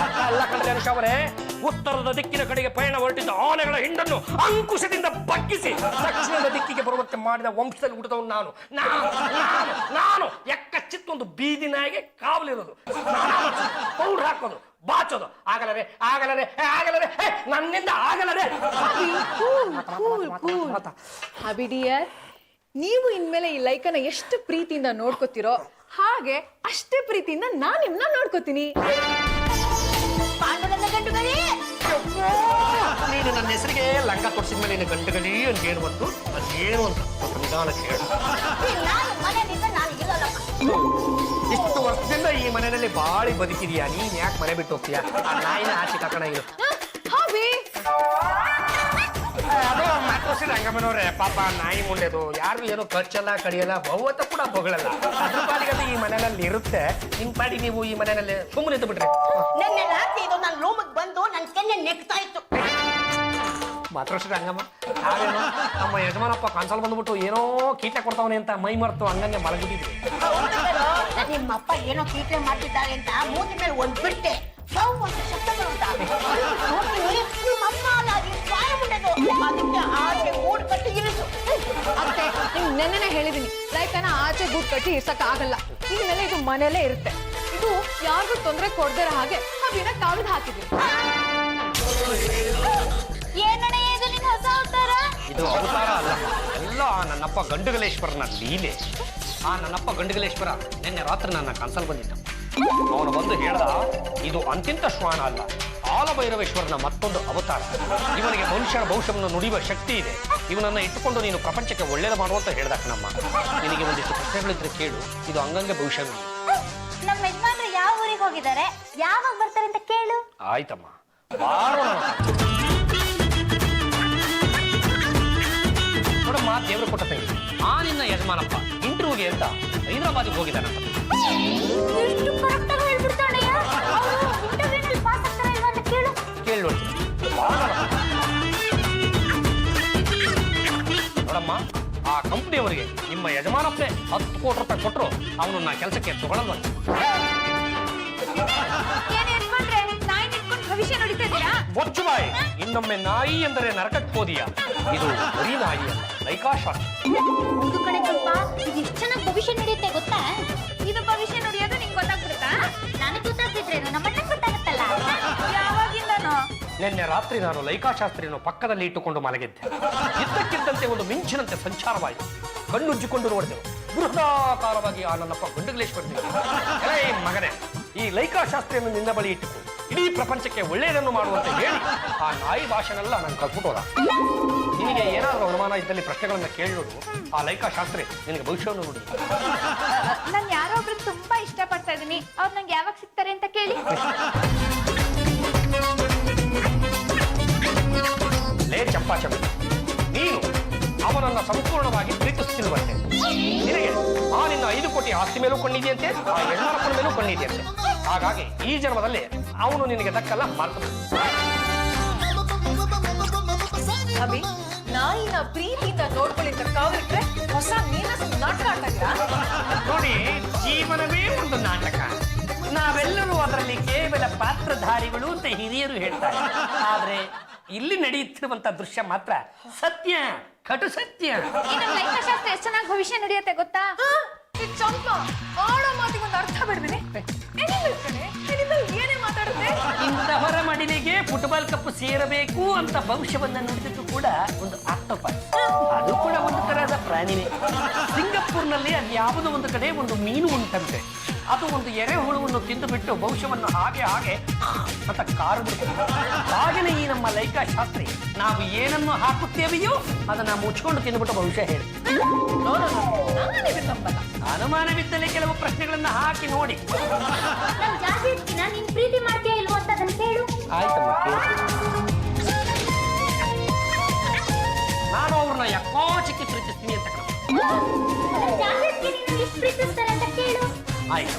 ಅಲ್ಲ ಕಡೆ ಅನುಷಾ ಅವರೇ, ಉತ್ತರದ ದಿಕ್ಕಿನ ಕಡೆಗೆ ಪಯಣ ಹೊರಟಿದ್ದ ಆನೆಗಳ ಹಿಂಡನ್ನು ಅಂಕುಶದಿಂದ ಬಗ್ಗಿಸಿ ದಕ್ಷಿಣದ ದಿಕ್ಕಿಗೆ ಬರುವಂತೆ ಮಾಡಿದ ವಂಶದಲ್ಲಿ ಹುಟ್ಟಿದವನು ನಾನು ಎಕ್ಕಚ್ಚಿತ್ತೊಂದು ಬೀದಿ ನಾಯಿಗೆ ಕಾವಲಿರೋದು, ಪೌಡರ್ ಹಾಕೋದು, ಬಾಚೋದು. ಆಗಲರೆ ನನ್ನಿಂದ ಆಗಲರೆ. ಅಭಿ ಡಿಯರ್, ನೀವು ಇನ್ಮೇಲೆ ಈ ಲೈಕನ್ನ ಎಷ್ಟು ಪ್ರೀತಿಯಿಂದ ನೋಡ್ಕೋತಿರೋ ಹಾಗೆ ಅಷ್ಟೇ ಪ್ರೀತಿಯಿಂದ ನಾನ್ ನಿಮ್ನ ನೋಡ್ಕೋತೀನಿ. ಪಾಂಡುರಂಗ ಗಂಡುಗಳೇ, ನೀನು ನನ್ನ ಹೆಸರಿಗೆ ಲಂಗ ತೊಡಿಸಿದ ಮೇಲೆ ನೀನು ಗಂಟುಗಳಿ ಅಂತ ಏನು ಬಂತು ಅದೇನು ಅಂತ ಸ್ವಲ್ಪ ನಿಧಾನ ಕೇಳು. ನಾನು ಮನೆಯಿಂದ ನಾನು ಇರೋಲ್ಲಮ್ಮ. ಇಷ್ಟು ವರ್ಷದಿಂದ ಈ ಮನೆಯಲ್ಲಿ ಬಾಳಿ ಬದುಕಿದೀಯಾ, ನೀನ್ ಯಾಕೆ ಮನೆ ಬಿಟ್ಟು ಹೋಗ್ತೀಯಾ? ಆ ನಾಯಿನ ಆಚೆ ಕರ್ಕೊಂಡ ಇರು. ಹಾವಿ ಅದು ಮಾತೋಸಿ ರಂಗಮ್ಮನವ್ರೆ, ಪಾಪ ನಾಯಿ ಮುಂಡೆದು ಯಾರು ಏನೋ ಖರ್ಚಲ್ಲ ಕಡಿಯಲ್ಲ, ಬಹುವತ್ತ ಕೂಡ ಬೊಗಳಲ್ಲ. ಅದ್ರ ಪಾಡಿಗದು ಈ ಮನೆಯಲ್ಲಿ ಇರುತ್ತೆ. ನಿಮ್ ಪಾಡಿ ನೀವು ಈ ಮನೆಯಲ್ಲಿ ಸುಮ್ಮನೆ ಇದ್ದು ಬಿಟ್ರಿ. ನಿನ್ನೆ ರಾತ್ರಿ ಇದು ನನ್ನ ರೂಮಿಗೆ ಬಂದು ನನ್ನ ಕೆನ್ನೆ ನೆಕ್ತಾ ಇತ್ತು. ಮಾತೋಸಿ ರಂಗಮ್ಮ, ನಾವೇನೋ ನಮ್ಮ ಯಜಮಾನಪ್ಪ ಕನ್ಸಲ್ ಬಂದ್ಬಿಟ್ಟು ಏನೋ ಕೀಟ ಕೊಡ್ತಾವನೆ ಅಂತ ಮೈ ಮರ್ತು ಹಂಗಂಗೆ ಮಲಗಿಬಿಟ್ಟಿದ್ವಿ. ನಿಮ್ಮಪ್ಪ ಏನೋ ಕೀಟೆ ಮಾಡ್ತಿದ್ದಾರೆ ಅಂತ ಮೂತಿ ಮೇಲೆ ಒಂದ್ ಬಿಟ್ಟೆ ಶಬ್ದ ಬರುತ್ತಾ? ನಿಮ್ಮಮ್ಮ ಅಲ್ಲ, ಈ ಪ್ರಾಯ ಮುಂಡೆದು. ಅದಕ್ಕೆ ಆಚೆ ಗೂಡು ಕಟ್ಟಿ ಇರಿಸು. ಅತ್ತೆ ನಿಮ್ ನೆನ್ನೆನೆ ಹೇಳಿದೀನಿ, ಲೈಕನ ಆಚೆ ಗೂಡ್ ಕಟ್ಟಿ ಇರ್ಸಕ್ ಆಗಲ್ಲ. ಈಗಿನೆಲ್ಲ ಇದು ಮನೆಯಲ್ಲೇ ಇರುತ್ತೆ. ಇದು ಯಾರಿಗೂ ತೊಂದರೆ ಕೊಡ್ದಿರ ಹಾಗೆ ಹಾವಿನ ಕಾವಿದ್ ಹಾಕಿದೀನಿ. ಏನಣ್ಣ ಇದು ನಿನ್ ಹೊಸ ಅವತಾರ? ಇದು ಅವತಾರ ಅಲ್ಲ, ಎಲ್ಲ ನನ್ನಪ್ಪ ಗಂಡುಗಲೇಶ್ವರನ ಲೀಲೆ. ನನ್ನಪ್ಪ ಗಂಡುಗಲೇಶ್ವರ ನಿನ್ನೆ ರಾತ್ರಿ ನನ್ನ ಕನ್ಸಲ್ ಬಂದಿದ್ದ. ಅವನು ಬಂದು ಹೇಳ್ದ, ಇದು ಅಂತಿಂತ ಶ್ವಾನ ಅಲ್ಲ, ಆಲಭೈರವೇಶ್ವರನ ಮತ್ತೊಂದು ಅವತಾರ. ಇವನಿಗೆ ಮನುಷ್ಯನ ಭವಿಷ್ಯವನ್ನು ನುಡಿಯುವ ಶಕ್ತಿ ಇದೆ. ಇವನನ್ನ ಇಟ್ಟುಕೊಂಡು ನೀನು ಪ್ರಪಂಚಕ್ಕೆ ಒಳ್ಳೇದು ಮಾಡುವಂತ ಹೇಳ್ದ ಕಣಮ್ಮ. ನಿನಗೆ ಒಂದಿಷ್ಟು ಪ್ರಶ್ನೆಗಳಿದ್ರೆ ಕೇಳು, ಇದು ಹಂಗಂಗೆ ಭವಿಷ್ಯ ನುಡಿ. ನಮ್ಮ ಯಜಮಾನ್ರು ಯಾವ ಊರಿಗೆ ಹೋಗಿದ್ದಾರೆ, ಯಾವಾಗ ಬರ್ತಾರೆ ಅಂತ ಕೇಳು. ಆಯ್ತಮ್ಮ, ಬಾರೋಣ. ನೋಡಮ್ಮ, ದೇವರು ಕೊಟ್ಟ ತಂಗಿ, ನಿನ್ನ ಯಜಮಾನಪ್ಪ ಇಂಟರ್ವ್ಯೂಗೆ ಅಂತ ಹೈದರಾಬಾದ್ಗೆ ಹೋಗಿದ್ದಾನಂತ. ಎಷ್ಟು ಕರೆಕ್ಟ್ ಆಗಿ ಹೇಳ್ಬಿಡ್ತಾಣಯ್ಯ. ಅವರು ಇಂಟರ್ವ್ಯೂನಲ್ಲಿ ಪಾಸ್ ಆಗ್ತಾರ ಇಲ್ವಾ ಅಂತ ಕೇಳು. ಕೇಳಿ ನೋಡಿ. ನೋಡಮ್ಮ, ಆ ಕಂಪ್ನಿಯವರಿಗೆ ನಿಮ್ಮ ಯಜಮಾನಪ್ಪೇ 10 ಕೋಟಿ ರೂಪಾಯಿ ಕೊಟ್ಟರು ಅವನನ್ನ ಕೆಲಸಕ್ಕೆ ತಗೊಳ್ಳಲ್ವ? ಏನ್ ಯಜಮಾನ್ರೆ, ನಾಯಿ ನಿಂತ್ಕೊಂಡು ಭವಿಷ್ಯ ನುಡಿತಾ ಇದೀಯಾ? ಬೊಚ್ಚು ಬಾಯಿ, ಇನ್ನೊಮ್ಮೆ ನಾಯಿ ಎಂದರೆ ನರಕಕ್ಕೆ ಹೋದಿಯಾ? ಇದು ಬರೀ ನಾಯಿ ಅಲ್ಲ, ಲೈಕಾಶಾಸ್ತ್ರ. ಒಂದು ಕಡೆ ಸ್ವಲ್ಪ ಇದು ಎಷ್ಟು ಚೆನ್ನಾಗಿ ಭವಿಷ್ಯ ನುಡಿಯುತ್ತೆ ಗೊತ್ತಾ? ಇದು ಭವಿಷ್ಯ ನುಡಿಯೋದು ನಿಂಗೆ ಗೊತ್ತಾಗ್ಬಿಡುತ್ತಾ? ನನಗೆ ಗೊತ್ತಾಗ್ತಿದ್ರೇನು, ನಮ್ಮಣ್ಣಗೆ ಗೊತ್ತಾಗುತ್ತಲ್ಲ. ಯಾವಾಗಿಂದನೋ? ನಿನ್ನೆ ರಾತ್ರಿ ನಾನು ಲೈಕಾಶಾಸ್ತ್ರಿಯನ್ನು ಪಕ್ಕದಲ್ಲಿ ಇಟ್ಟುಕೊಂಡು ಮಲಗಿದ್ದೆ. ಇದ್ದಕ್ಕಿದ್ದಂತೆ ಒಂದು ಮಿಂಚಿನಂತೆ ಸಂಚಾರವಾಯಿತು. ಕಣ್ಣುಜ್ಜಿಕೊಂಡು ನೋಡಿದೆವು. ಬೃಹದಾಕಾರವಾಗಿ ನನ್ನಪ್ಪ ಗಂಡುಗಲೇಶ್ವರ ಮಗನೇ, ಈ ಲೈಕಾಶಾಸ್ತ್ರಿಯನ್ನು ನಿನ್ನ ಬಳಿ ಇಟ್ಟುಕೊಂಡು ಇಡೀ ಪ್ರಪಂಚಕ್ಕೆ ಒಳ್ಳೆಯದನ್ನು ಮಾಡುವಂತೆ ಹೇಳಿ ಆ ನಾಯಿ ಭಾಷೆನೆಲ್ಲ ನಾನು ಕಲ್ತ್ಬಿಟ್ಟೋದ. ನಿನಗೆ ಏನಾದರೂ ಅನುಮಾನ ಇದ್ದಲ್ಲಿ ಪ್ರಶ್ನೆಗಳನ್ನ ಕೇಳಿ ನೋಡು. ಆ ಲೈಕಾಶಾಸ್ತ್ರಿ ನಿನಗೆ ಭವಿಷ್ಯವನ್ನು ನೋಡಿ. ನಾನು ಯಾರೋ ಒಬ್ರು ತುಂಬಾ ಇಷ್ಟಪಡ್ತಾ ಇದ್ದೀನಿ, ಅವ್ರು ನಂಗೆ ಯಾವಾಗ ಸಿಗ್ತಾರೆ ಅಂತ ಕೇಳಿ. ಲೇ ಚಂಪಾಚಂದ್ರ, ನೀನು ಅವನನ್ನ ಸಂಪೂರ್ಣವಾಗಿ ಪ್ರೀತಿಸುತ್ತಿರುವಂತೆ. ನಿನಗೆ ನಿನ್ನ 5 ಕೋಟಿ ಆಸ್ತಿ ಮೇಲೂ ಕೊಂಡಿದೆಯಂತೆ, ಆ ಯಜಮಾನಪ್ಪನ ಮೇಲೂ ಕೊಂಡಿದೆಯಂತೆ. ಹಾಗಾಗಿ ಈ ಜನ್ಮದಲ್ಲಿ ಅವನು ನಿನಗೆ ದಕ್ಕಲ್ಲ, ಮಾತ್ರ. ಅಭಿ, ನಾಯಿನ ಪ್ರೀತಿಯಿಂದ ನೋಡ್ಕೊಳ್ಳಿದ್ದ ಕಾವಿಟ್ರೆ ಹೊಸ ಮೀನಸ್ ನಾಟಕ ಆಡ್ತಾ ಇದ್ದೀರಾ? ನೋಡಿ, ಜೀವನವೇ ಒಂದು ನಾಟಕ. ನಾವೆಲ್ಲರೂ ಅದರಲ್ಲಿ ಕೇವಲ ಪಾತ್ರಧಾರಿಗಳು ಅಂತ ಹಿರಿಯರು ಹೇಳ್ತಾರೆ. ಆದ್ರೆ ಇಲ್ಲಿ ನಡೆಯುತ್ತಿರುವಂತ ದೃಶ್ಯ ಮಾತ್ರ ಸತ್ಯ, ಕಟು ಸತ್ಯ. ಈ ನಮ್ಮ ಲೈಫಶಾಸ್ತ್ರ ಎಷ್ಟು ಚೆನ್ನಾಗಿ ಭವಿಷ್ಯ ನಡೆಯುತ್ತೆ ಗೊತ್ತಾ? ಚಂಪ ಆಡೋ ಮಾತಿಗೆ ಒಂದು ಅರ್ಥ ಬಿಡ್ತೀನಿ. ಏನೇ ಮಾತಾಡುತ್ತೆ? ಇಂಥವರ ಮಡಿಲಿಗೆ ಫುಟ್ಬಾಲ್ ಕಪ್ ಸೇರಬೇಕು ಅಂತ ಭವಿಷ್ಯವನ್ನ ನುಡಿದಿದ್ದು ಕೂಡ ಒಂದು ಆಕ್ಟೋಪಸ್. ಅದು ಕೂಡ ಒಂದು ತರಹದ ಪ್ರಾಣಿನೇ. ಸಿಂಗಪೂರ್ನಲ್ಲಿ ಅಲ್ಲಿ ಯಾವುದೋ ಒಂದು ಕಡೆ ಒಂದು ಮೀನು ಉಂಟಂತೆ. ಅದು ಒಂದು ಎರೆಹುಳುವನ್ನು ತಿಂದು ಬಿಟ್ಟು ಭವಿಷ್ಯವನ್ನು ಹಾಗೆ ಅಂತ ಕಾರು ಬಿಡ್ತದೆ. ಹಾಗೆಯೇ ಈ ನಮ್ಮ ಲೈಕಾಶಾಸ್ತ್ರಿ ನಾವು ಏನನ್ನು ಹಾಕುತ್ತೇವೆಯೋ ಅದನ್ನ ಮುಚ್ಕೊಂಡು ತಿಂದುಬಿಟ್ಟು ಭವಿಷ್ಯ ಹೇಳಿ. ಅನುಮಾನವಿದ್ದಲ್ಲಿ ಕೆಲವು ಪ್ರಶ್ನೆಗಳನ್ನ ಹಾಕಿ ನೋಡಿ. ನಾನು ಜಾಸ್ತಿ ಇರ್ತೀನ, ನೀನ್ ಪ್ರೀತಿ ಮಾಡ್ತೀಯಾ ಇಲ್ವೋ ಅಂತ ಅದನ್ನ ಕೇಳು. ಆಯ್ತಮ್ಮ, ನಾನು ಅವ್ರನ್ನ ಯಕೋಚಿಕ್ಕಿ ಪ್ರೀತಿಸ್ತೀನಿ ಅಂತ ಜಾಸ್ತಿ ಇರ್ತೀನಿ, ನಂಗೆ ಎಷ್ಟು ಪ್ರೀತಿಸ್ತಾರೆ ಅಂತ ಕೇಳು. ಆಯ್ತು.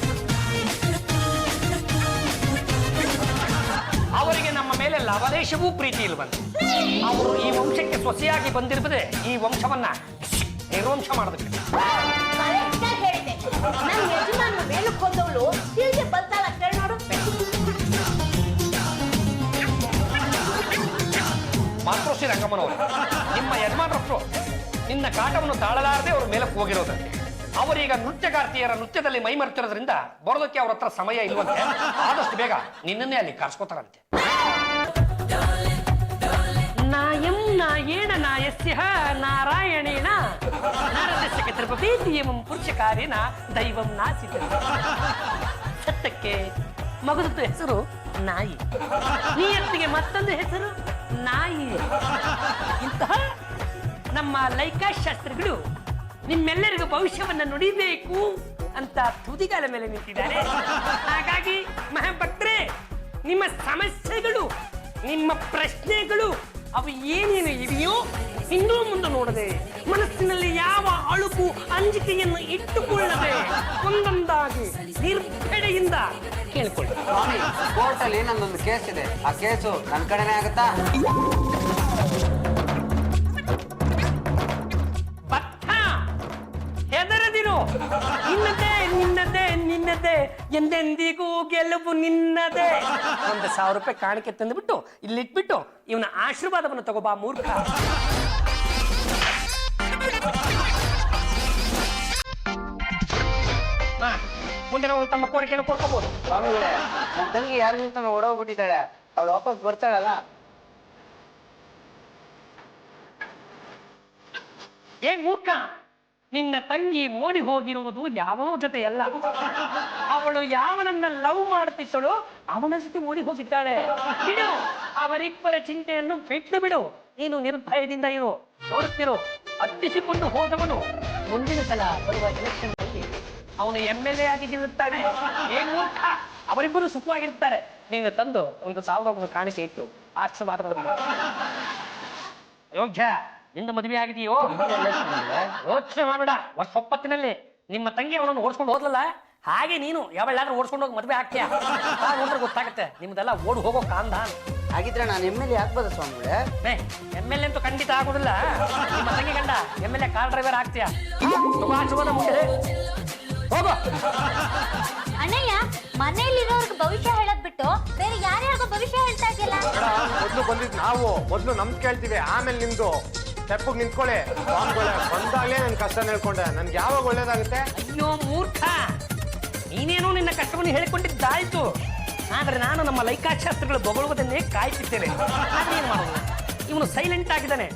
ಅವರಿಗೆ ನಮ್ಮ ಮೇಲೆ ಲವಲೇಶವೂ ಪ್ರೀತಿ ಇಲ್ವಂತೆ. ಅವರು ಈ ವಂಶಕ್ಕೆ ಸೊಸೆಯಾಗಿ ಬಂದಿರುವುದೇ ಈ ವಂಶವನ್ನ ನಿರ್ವಂಶ ಮಾಡೋದಕ್ಕೆ. ಕರೆಕ್ಟಾಗಿ ಹೇಳಿದೆ. ನನ್ನ ಯಜಮಾನ ಮೇಲಕ್ಕೆ ಹೋದವಳು ತಿರುಗಿ ಬಂತಾಳ, ಕೇಳಿ ನೋಡು. ಮಾತೃಶ್ರೀ ರಂಗಮ್ಮನವರು, ನಿಮ್ಮ ಯಜಮಾನರಷ್ಟು ನಿನ್ನ ಕಾಟವನ್ನು ತಾಳಲಾರದೆ ಅವರು ಮೇಲಕ್ಕೆ ಹೋಗಿರೋದಂತೆ. ಅವರೀಗ ನೃತ್ಯಗಾರ್ತಿಯರ ನೃತ್ಯದಲ್ಲಿ ಮೈ ಮರೆತಿರೋದ್ರಿಂದ ಬರೋದಕ್ಕೆ ಅವ್ರ ಹತ್ರ ಸಮಯ ಇಲ್ವಂತೆ. ಆದಷ್ಟು ಬೇಗ ನಿನ್ನನ್ನೇ ಅಲ್ಲಿ ಕರ್ಸ್ಕೋತಾರಂತೆ. ನಾಯಂ ನಾಯೇಣ ನಾಯಸ್ಯ ನಾರಾಯಣೇನ ನಾರದಸ್ಯ ತ್ರಿಪೀತಿಯಂ ಪುರುಷಕಾರೇನ ದೈವಂ ನಾಸಿತ. ಸತ್ತಕ್ಕೆ ಮಗದತ್ತು ಹೆಸರು ನಾಯಿ. ನಿಯತ್ತಿಗೆ ಮತ್ತೊಂದು ಹೆಸರು ನಾಯಿ. ಇಂತಹ ನಮ್ಮ ಲೈಕಾಶಾಸ್ತ್ರಗಳು ನಿಮ್ಮೆಲ್ಲರಿಗೂ ಭವಿಷ್ಯವನ್ನ ನುಡಿಬೇಕು ಅಂತ ತುದಿಗಾಲ ಮೇಲೆ ನಿಂತಿದ್ದಾರೆ. ಹಾಗಾಗಿ ಮಹಾಭಕ್ತರೇ, ನಿಮ್ಮ ಸಮಸ್ಯೆಗಳು, ನಿಮ್ಮ ಪ್ರಶ್ನೆಗಳು ಅವು ಏನೇನು ಇದೆಯೋ ಹಿಂದೂ ಮುಂದೆ ನೋಡದೆ, ಮನಸ್ಸಿನಲ್ಲಿ ಯಾವ ಅಳುಕು ಅಂಜಿಕೆಯನ್ನು ಇಟ್ಟುಕೊಳ್ಳದೆ ಒಂದೊಂದಾಗಿ ನಿರ್ಭಡೆಯಿಂದ ಕೇಳ್ಕೊಳ್ಳಿ. ಸ್ವಾಮಿ, ಕೋರ್ಟಲ್ಲಿ ನಂದೊಂದು ಕೇಸ್ ಇದೆ. ಆ ಕೇಸು ನನ್ನ ಕಡೆನೇ ಆಗುತ್ತಾ? ಭಕ್ತ, ಹೆದರದಿರು. ನಿನ್ನದೇ ಎಂದೆಂದಿಗೂ ಗೆಲುವು ನಿನ್ನದೇ. 1,000 ರೂಪಾಯಿ ಕಾಣಿಕೆ ತಂದುಬಿಟ್ಟು ಇಲ್ಲಿಟ್ಬಿಟ್ಟು ಇವನ ಆಶೀರ್ವಾದವನ್ನು ತಗೋಬಾ ಮೂರ್ಖ. ಮುಂದೆ ನಾವು ತಮ್ಮ ಕೋರಿಕೆಯನ್ನು ಕೊಡ್ಕೋಬಹುದು. ಸ್ವಾಮಿಗಳೇ, ನನ್ನ ತಂಗಿ ಯಾರಿಗಿಂತ ಓಡೋಗ್ಬಿಟ್ಟಿದ್ದಾಳೆ. ಅವಳು ವಾಪಸ್ ಬರ್ತಾಳಲ್ಲ? ಮೂರ್ಖ, ನಿನ್ನ ತಂಗಿ ಓಡಿ ಹೋಗಿರುವುದು ಯಾವನೋ ಜೊತೆ ಅಲ್ಲ. ಅವಳು ಯಾವನನ್ನ ಲವ್ ಮಾಡ್ತಿದ್ದಳು ಅವನ ಜೊತೆ ಓಡಿ ಹೋಗಿದ್ದಾಳೆ. ಬಿಡು, ಅವರಿಬ್ಬರ ಚಿಂತೆಯನ್ನು ಬಿಟ್ಟು ಬಿಡು. ನೀನು ನಿರ್ಭಯದಿಂದ ಇರು. ತೋರಿಸ್ತಿರು, ಹತ್ತಿಸಿಕೊಂಡು ಹೋದವನು ಮುಂದಿನ ಸಲ ಬರುವ ಎಲೆಕ್ಷನ್ ನಲ್ಲಿ ಅವನು MLA ಆಗಿ ಗೆಲ್ಲುತ್ತಾನೆ. ಮೂರ್ಖ, ಅವರಿಬ್ಬರು ಸುಖವಾಗಿರ್ತಾರೆ. ನೀನು ತಂದು 1,000 ಕಾಣಿಕೆ ಇಟ್ಟು ಆಶೀರ್ವಾದ ಯೋಗ್ಯ. ನಿಂದ ಮದುವೆ ಆಗಿದೆಯೋ? ಯೋಚನೆ ಮಾಡಬೇಡ. ಒಪ್ಪತ್ತಿನಲ್ಲಿ ನಿಮ್ಮ ತಂಗಿ ಅವನನ್ನು ಓಡಿಸ್ಕೊಂಡು ಹೋದ್ಲಲ್ಲ, ಹಾಗೆ ನೀನು ಯಾವಲ್ಲಾದ್ರೂ ಓಡಿಸ್ಕೊಂಡು ಹೋಗಿ ಮದುವೆ ಆಗ್ತೀಯ. ನೋಡ್ರೆ ಗೊತ್ತಾಗುತ್ತೆ ನಿಮ್ದೆಲ್ಲ ಓಡಿ ಹೋಗೋ ಕಾಂದ. ಹಾಗಿದ್ರೆ ನಾನು MLA ಆಗ್ಬೋದ ಸ್ವಾಮಿಗಳೇ? MLA ಅಂತೂ ಖಂಡಿತ ಆಗೋದಿಲ್ಲ. ನಿಮ್ಮ ತಂಗಿ ಗಂಡ MLA ಕಾರ್ ಡ್ರೈವರ್ ಆಗ್ತೀಯ. ಆಶೀರ್ವಾದ ಮುಂದೆ ಹೋಗೋ. ಅಣ್ಣಯ್ಯ, ಮನೆಯಲ್ಲಿರೋರ್ಗೆ ಭವಿಷ್ಯ ಹೇಳೋದ್ ಬಿಟ್ಟು ಬೇರೆ ಯಾರ್ಯಾರಿಗೂ ಭವಿಷ್ಯ ಹೇಳ್ತಾ ಇದೆಯಲ್ಲ? ಮೊದ್ಲು ಬಂದಿದ್ ನಾವು, ಮೊದ್ಲು ನಮ್ದು ಕೇಳ್ತೀವಿ, ಆಮೇಲೆ ನಿಮ್ದು. ತೆಪ್ಪಗ್ ನಿಂತ್ಕೊಳ್ಳಿ. ಬಂದಾಗ್ಲೇ ನನ್ ಕಷ್ಟ ಹೇಳ್ಕೊಂಡೆ. ನನ್ಗೆ ಯಾವಾಗ ಒಳ್ಳೇದಾಗುತ್ತೆ? ಅಯ್ಯೋ ಮೂರ್ಖ, ನೀನೇನೋ ನಿನ್ನ ಕಷ್ಟವನ್ನು ಹೇಳಿಕೊಂಡಿದ್ದಾಯ್ತು. ಆದ್ರೆ ನಾನು ನಮ್ಮ ಲೈಕಾಶಾಸ್ತ್ರಗಳು ಬೊಗಳುವುದನ್ನೇ ಕಾಯ್ತಿದ್ದೇನೆ. ಆದ್ರೆ ಏನ್ ಮಾಡೋದು, ಇವನು ಸೈಲೆಂಟ್ ಆಗಿದ್ದಾನೆ.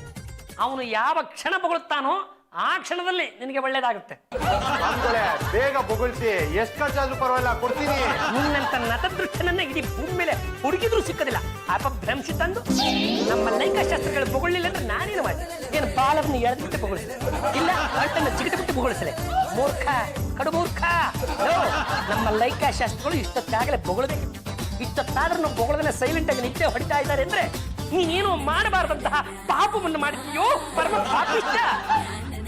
ಅವನು ಯಾವ ಕ್ಷಣ ಬೊಗಳುತ್ತಾನೋ ಆ ಕ್ಷಣದಲ್ಲಿ ನಿನಗೆ ಒಳ್ಳೇದಾಗುತ್ತೆ. ಬೇಗ ಬೊಗಳ್ತಿ, ಎಷ್ಟು ಖರ್ಚಾದ್ರೂ ಪರವಾಗಿಲ್ಲ, ಕೊಡ್ತೀನಿ. ನಿನ್ನಂತ ನತದೃಷ್ಟನನ್ನ ಇಡೀ ಭೂಮಿ ಮೇಲೆ ಹುಡುಕಿದ್ರೂ ಸಿಕ್ಕದಿಲ್ಲ. ಅಪಭ್ರಂಶಿ ತಂದು ನಮ್ಮ ಲೈಕಾಶಾಸ್ತ್ರಗಳು ಬೊಗಳಿಲ್ಲ ಅಂದ್ರೆ ನಾನೇನು ಮಾಡಿ? ಏನು ಬಾಲವನ್ನು ಎಳೆದ್ಬಿಟ್ಟು ಬೊಗಳಿಸಲೆ, ಇಲ್ಲ ಅಲ್ಟನ್ನು ಜಿಗಿಟ್ಬಿಟ್ಟು ಬೊಗಳಿಸಲೆ? ಮೂರ್ಖ, ಕಡು ಮೂರ್ಖ. ನಮ್ಮ ಲೈಕಾಶಾಸ್ತ್ರಗಳು ಇಷ್ಟೊತ್ತಾಗಲೇ ಬೊಗಳಬೇಕು. ಇಷ್ಟೊತ್ತಾದ್ರೂ ನಾವು ಬೊಗಳದನ್ನ ಸೈಲೆಂಟ್ ಆಗಿ ನಿತ್ಯ ಹೊಡಿತಾ ಇದ್ದಾರೆ ಅಂದ್ರೆ ನೀನೇನು ಮಾಡಬಾರ್ದಂತಹ ಪಾಪವನ್ನು ಮಾಡ್ತೀಯೋ ಪರಮ ಪಾಪಿಷ್ಟ.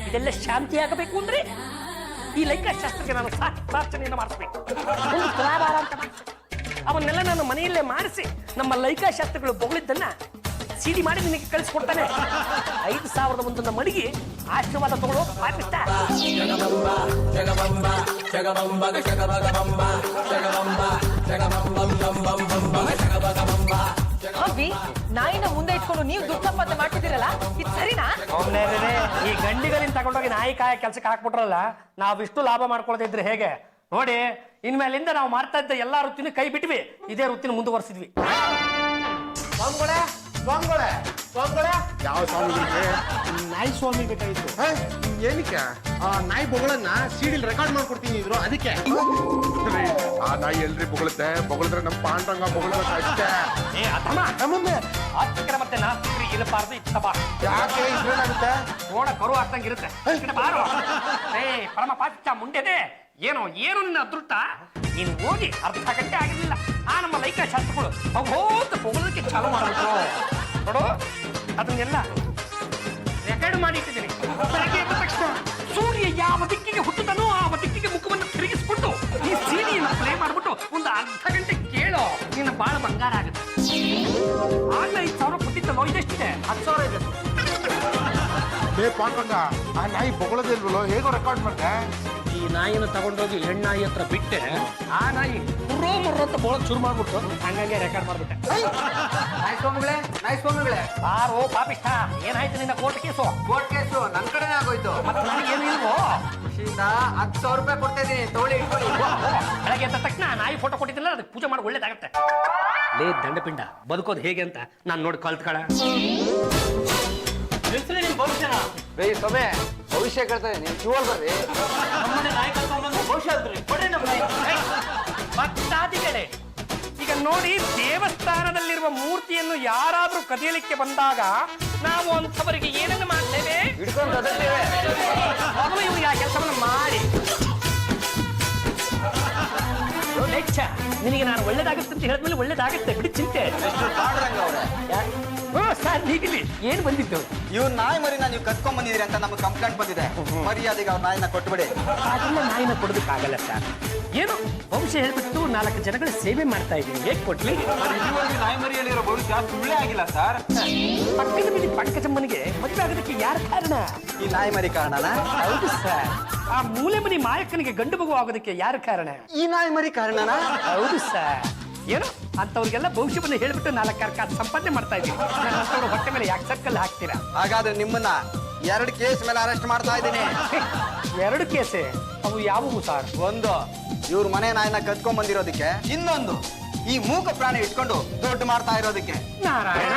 ಇದೆಲ್ಲ ಶಾಂತಿ ಆಗಬೇಕು ಅಂದ್ರೆ ಈ ಲೈಕಾಶಾಸ್ತ್ರಕ್ಕೆ ನಾನು ಪ್ರಾರ್ಥನೆಯನ್ನು ಮಾಡಿಸ್ಬೇಕು. ಒಂದು ತುಲಾಭಾರ ಅಂತ ಅವನ್ನೆಲ್ಲ ನಾನು ಮನೆಯಲ್ಲೇ ಮಾಡಿಸಿ ನಮ್ಮ ಲೈಕಾಶಾಸ್ತ್ರಗಳು ಬೊಗಳಿದ್ದನ್ನ ಸಿಡಿ ಮಾಡಿ ನಿನಗೆ ಕಳಿಸ್ಕೊಡ್ತಾನೆ. 5,000 ಮಡಿಗೆ ಆಶೀರ್ವಾದ ತಗೊಳ್ಳೋ ಪಾಪಿಷ್ಟ. ಅಬ್ಬಿ, ನಾಯಿನ ಮುಂದೆ ಇಟ್ಕೊಂಡು ನೀವು ದುಡ್ಡು ಸಂಪಾದನೆ ಮಾಡ್ತಿದ್ದೀರಲ್ಲ, ಇದು ಸರಿನಾ? ಈ ಗಂಡಿಗಳಿಂದ ತಗೊಂಡೋಗಿ ನಾಯಿ ಕಾಯ ಕೆಲ್ಸಕ್ಕೆ ಹಾಕ್ಬಿಟ್ರಲ್ಲ, ನಾವಿಷ್ಟು ಲಾಭ ಮಾಡ್ಕೊಳ್ಳೋದಿದ್ರೆ ಹೇಗೆ ನೋಡಿ. ಇನ್ಮೇಲಿಂದ ನಾವು ಮಾಡ್ತಾ ಇದ್ದ ಎಲ್ಲಾ ವೃತ್ತಿನ ಕೈ ಬಿಟ್ವಿ, ಇದೇ ವೃತ್ತಿನ ಮುಂದುವರಿಸಿದ್ವಿ. ಯಾವ ಸ್ವಾಮಿಗಳಿಗೆ? ನಾಯಿ ಸ್ವಾಮಿ ಬೇಕಾಗಿತ್ತು. ಏನಕ್ಕೆ? ನಾಯಿ ಬೊಗಳನ್ನ ಸಿಡಿಲ್ ರೆಕಾರ್ಡ್ ಮಾಡ್ಕೊಡ್ತೀನಿ ಇದ್ರು, ಅದಕ್ಕೆ. ಆ ನಾಯಿ ಎಲ್ರಿ ಬೊಗಳುತ್ತೆ? ಬೊಗಳಿದ್ರೆ ನಮ್ಮ ಪಾಂಡರಂಗ ಬೊಗಳ್ಬೇಕು ಅಷ್ಟೇ. ಆಸ್ತಿಕರ ಮತ್ತೆ ನಾಸ್ತಿಕರು ಇರಬಾರ್ದು. ಇತ್ತ ಬಾ. ಯಾಕೆ ಇದ್ರೇನಾಗುತ್ತೆ? ನೋಡ ಕರು ಆಗ್ತಂಗಿರುತ್ತೆ. ಬಾರೋ. ಪರಮ ಪಾಪಿಷ್ಟ ಮುಂಡೆದೆ. ಏನೋ ನಿನ್ನ ಅದೃಷ್ಟ. ನೀನು ಹೋಗಿ ಅರ್ಧ ಗಂಟೆ ಆಗಿರ್ಲಿಲ್ಲ, ಆ ನಮ್ಮ ಲೈಕಾಶಾಸ್ತ್ರಗಳು ಹೋಗೋದು ಹೋಗೋದಕ್ಕೆ ಚಾಲು ಮಾಡ್ಬಿಟ್ರು ನೋಡು. ಅದನ್ನೆಲ್ಲ ರೆಕಾರ್ಡ್ ಮಾಡಿ ಇಟ್ಟಿದ್ದೀನಿ. ಬೆಳಗ್ಗೆ ಎದ್ದ ತಕ್ಷಣ ಸೂರ್ಯ ಯಾವ ದಿಕ್ಕಿಗೆ ಹುಟ್ಟುತ್ತಾನೋ ಆ ದಿಕ್ಕಿಗೆ ಮುಖವನ್ನು ತಿರುಗಿಸ್ಬಿಟ್ಟು ಈ ಸೀಡಿಯನ್ನು ಪ್ಲೇ ಮಾಡ್ಬಿಟ್ಟು ಒಂದು ಅರ್ಧ ಗಂಟೆ ಕೇಳೋ, ನಿನ್ನ ಬಾಳ ಬಂಗಾರ ಆಗುತ್ತೆ. ಆಗ್ಲೇ 5,000 ಕೊಟ್ಟಿದ್ದಲ್ಲೋ, ಇದೆಷ್ಟಿದೆ? 10,000 ಇದೆ. ಪಾಂಡರಂಗ, ಆ ನಾಯಿ ಬೊಗಳದಿಲ್ವಲ್ಲೋ, ಹೇಗೋ ರೆಕಾರ್ಡ್ ಮಾಡ್ದೆ? ಈ ನಾಯಿನ ತಗೊಂಡೋಗಿ ಹೆಣ್ಣಾಯಿ ಹತ್ರ ಬಿಟ್ಟೆ, ಆ ನಾಯಿ ಮುರ್ರೋ ಅಂತ ಬೋಳಕ್ ಶುರು ಮಾಡ್ಬಿಟ್ಟು ಹಂಗಂಗೆ ರೆಕಾರ್ಡ್ ಮಾಡ್ಬಿಟ್ಟೆ. ನಾಯಿ ಸ್ವಾಮಿಗಳೇ, ಬಾರೋ ಪಾಪಿಷ್ಟ, ಏನಾಯ್ತು ನಿನ್ನ ಕೋರ್ಟ್ ಕೇಸು? ಕೋರ್ಟ್ ಕೇಸು ನನ್ನ ಕಡೆನೇ ಆಗೋಯ್ತು. ಮತ್ತೆ ನನಗೇನು ಇಲ್ವೋ? ಖುಷಿಯಿಂದ 10,000 ರೂಪಾಯಿ ಕೊಡ್ತಾ ಇದೀನಿ, ತಗೊಳ್ಳಿ, ಇಟ್ಕೊಳ್ಳಿ. ಬೆಳಗ್ಗೆ ಎದ್ದ ತಕ್ಷಣ ನಾಯಿ ಫೋಟೋ ಕೊಟ್ಟಿದ್ದಿಲ್ಲ, ಅದಕ್ಕೆ ಪೂಜೆ ಮಾಡಿ ಒಳ್ಳೇದಾಗತ್ತೆ. ಲೇ ದಂಡಪಿಂಡ, ಬದುಕೋದು ಹೇಗೆ ಅಂತ ನಾನು ನೋಡಿ ಕಲ್ತ್ಕಳ. ಬೈ ಸೊಮೆ, ಭವಿಷ್ಯ ಕೇಳ್ತಾರೆ, ನೀವು ಶಿವಲ್ ಬರ್ರಿ. ಭಕ್ತಾದಿಗಳೇ, ಈಗ ಈಗ ನೋಡಿ, ದೇವಸ್ಥಾನದಲ್ಲಿರುವ ಮೂರ್ತಿಯನ್ನು ಯಾರಾದ್ರೂ ಕದಿಯಲಿಕ್ಕೆ ಬಂದಾಗ ನಾವು ಅಂಥವರಿಗೆ ಏನನ್ನು ಮಾಡ್ತೇವೆ? ಹಿಡ್ಕೊಂಡು ಕದರ್ತೇವೆ. ಮೊದಲು ಇವ್ರು ಆ ಕೆಲಸವನ್ನು ಮಾಡಿ. ಲೆಚ್ಚ, ನಿನಗೆ ನಾನು ಒಳ್ಳೇದಾಗುತ್ತೆ ಅಂತ ಹೇಳಿದ್ಮೇಲೆ ಒಳ್ಳೇದಾಗುತ್ತೆ, ಬಿಡಿ ಚಿಂತೆ. ಪಾಂಡುರಂಗ ಅವ್ರೆ, ಸರ್ ನೀವಿಲ್ಲಿ ಏನು ಬಂದಿದ್ದು? ಇವ್ರ ನಾಯಿ ಮರಿನ ನೀವು ಕತ್ಕೊಂಡ್ ಬಂದಿದ್ರಿ ಅಂತ ನಮ್ಗೆ ಕಂಪ್ಲೇಂಟ್ ಬಂದಿದೆ. ಮರ್ಯಾದೆಗೆ ಅವ್ರ ನಾಯಿನ ಕೊಟ್ಬಿಡಿ. ಅದನ್ನ ನಾಯಿನ ಕೊಡೋದಕ್ಕಾಗಲ್ಲ ಸರ್. ಏನು ವಂಶ ಹೇಳ್ಬಿಟ್ಟು 4 ಜನಗಳ ಸೇವೆ ಮಾಡ್ತಾ ಇದ್ದೀನಿ, ಹೇಗೆ ಕೊಡ್ಲಿ? ನಾಯಿ ಮರಿಯಲ್ಲಿರೋ ಭವಿಷ್ಯ ಸುಳ್ಳೇ ಆಗಿಲ್ಲ ಸರ್. ಪಕ್ಕದ ಮನೆ ಪಂಕಜಮ್ಮನಿಗೆ ಮದುವೆ ಆಗೋದಕ್ಕೆ ಯಾರು ಕಾರಣ? ಈ ನಾಯಿ ಮರಿ ಕಾರಣನಾ? ಹೌದು ಸರ್. ಆ ಮೂಲೆ ಮನೆ ಮಾಯಕ್ಕನಿಗೆ ಗಂಡು ಮಗು ಆಗೋದಕ್ಕೆ ಯಾರು ಕಾರಣ? ಈ ನಾಯಿ ಮರಿ ಕಾರಣನಾ? ಹೌದು ಸರ್. ಏನು ಅಂತವ್ರಿಗೆಲ್ಲ ಭವಿಷ್ಯವನ್ನು ಹೇಳ್ಬಿಟ್ಟು 4 ಕಾಸು ಸಂಪಾದನೆ ಮಾಡ್ತಾ ಇದ್ದೀನಿ. ನನ್ನ ಹೊಟ್ಟೆ ಮೇಲೆ ಯಾಕೆ ಸರ್ಕಲ್ ಹಾಕ್ತೀರಾ? ಹಾಗಾದ್ರೆ ನಿಮ್ಮನ್ನ 2 ಕೇಸ್ ಮೇಲೆ ಅರೆಸ್ಟ್ ಮಾಡ್ತಾ ಇದ್ದೀನಿ. 2 ಕೇಸೆ? ಅವು ಯಾವುವು ಸರ್? ಒಂದು, ಇವ್ರ ಮನೆ ನಾಯಿನ ಕತ್ಕೊಂಡ್ ಬಂದಿರೋದಕ್ಕೆ. ಇನ್ನೊಂದು, ಈ ಮೂಕ ಪ್ರಾಣಿ ಇಟ್ಕೊಂಡು ದೊಡ್ಡ ಮಾಡ್ತಾ ಇರೋದಕ್ಕೆ. ನಾರಾಯಣ,